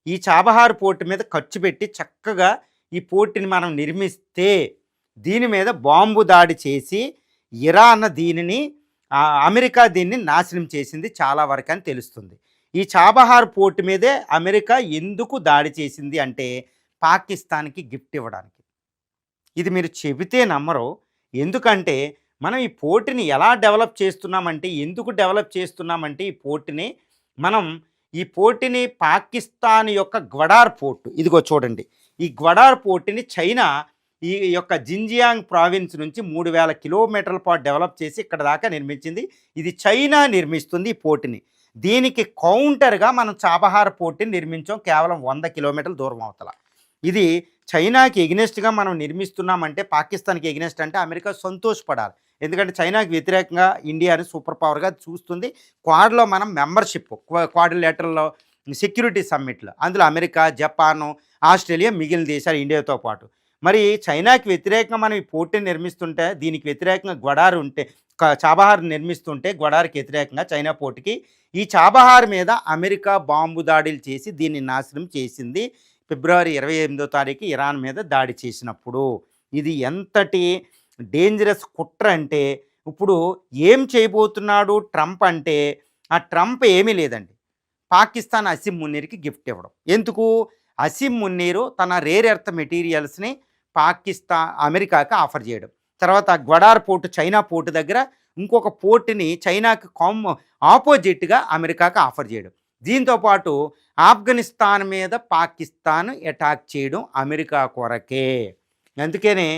ఈ Chabahar port మీద ఖర్చు పెట్టి చక్కగా ఈ పోర్ట్‌ని మనం నిర్మిస్తే దీని మీద బాంబు దాడి చేసి ఇరాన్ దీనిని అమెరికా దీన్ని నాశనం చేసింది చాలా వరకని తెలుస్తుంది. ఈ చాబహార్ పోర్ట్ మీదే అమెరికా ఎందుకు దాడి చేసింది అంటే పాకిస్తాన్‌కి గిఫ్ట్ ఇవ్వడానికి. ఇది మీరు చెబితే నమ్మరు. ఎందుకంటే మనం ఈ పోర్ట్‌ని ఎలా డెవలప్ చేస్తున్నామంటే, ఎందుకు డెవలప్ చేస్తున్నామంటే ఈ పోర్ట్‌ని మనం ఈ పోర్ట్‌ని పాకిస్తాన్ యొక్క గ్వడార్ పోర్ట్ ఇదిగో చూడండి. ఈ గ్వడార్ పోర్ట్‌ని చైనా ఈ యొక్క జిన్జియాంగ్ ప్రావిన్స్ నుంచి 3000 కిలోమీటర్ల పాటు డెవలప్ చేసి ఇక్కడ దాకా నిర్మించింది. ఇది చైనా నిర్మిస్తుంది ఈ పోర్ట్‌ని. దీనికి కౌంటర్‌గా మనం చాబహార్ పోర్ట్‌ని నిర్మించాం కేవలం 100 కిలోమీటర్ల దూరం అవతల. ఇది చైనాకి ఎగ్నెస్ట్‌గా మనం నిర్మిస్తున్నామంటే, పాకిస్తాన్‌కి ఎగ్నెస్ట్ అంటే అమెరికా సంతోషపడాలి. ఎందుకంటే చైనాకి వ్యతిరేకంగా ఇండియాని సూపర్ పవర్‌గా చూస్తుంది. క్వాడ్‌లో మనం మెంబర్‌షిప్ క్వాడ్రిలేటరల్ సెక్యూరిటీ సమ్మిట్‌లో అందులో అమెరికా, జపాను, ఆస్ట్రేలియా మిగిలిన దేశాలు ఇండియాతో పాటు. మరి చైనాకి వ్యతిరేకంగా మనం ఈ పోర్ట్‌ని నిర్మిస్తుంటే, దీనికి వ్యతిరేకంగా గ్వడార్ ఉంటే చాబహార్ నిర్మిస్తుంటే గ్వడార్‌కి వ్యతిరేకంగా చైనా పోర్ట్‌కి ఈ చాబహార్ మీద అమెరికా బాంబు దాడులు చేసి దీన్ని నాశనం చేసింది. ఫిబ్రవరి 28వ తారీఖు ఇరాన్ మీద దాడి చేసినప్పుడు. ఇది ఎంతటి డేంజరస్ కుట్ర అంటే, ఇప్పుడు ఏం చేయబోతున్నాడు ట్రంప్ అంటే, ఆ ట్రంప్ ఏమీ లేదండి. పాకిస్తాన్ అసీం మున్నీర్‌కి గిఫ్ట్ ఇవ్వడం. ఎందుకు? అసీం మున్నీరు తన రేర్ ఎర్త్ మెటీరియల్స్‌ని అమెరికాకి ఆఫర్ చేయడం. తర్వాత గ్వడార్ పోర్ట్ చైనా పోర్ట్ దగ్గర ఇంకొక పోర్ట్‌ని చైనాకి ఆపోజిట్‌గా అమెరికాకి ఆఫర్ చేయడం. దీంతో పాటు ఆఫ్ఘనిస్తాన్ మీద పాకిస్తాన్ అటాక్ చేయడం అమెరికా కొరకే. అందుకనే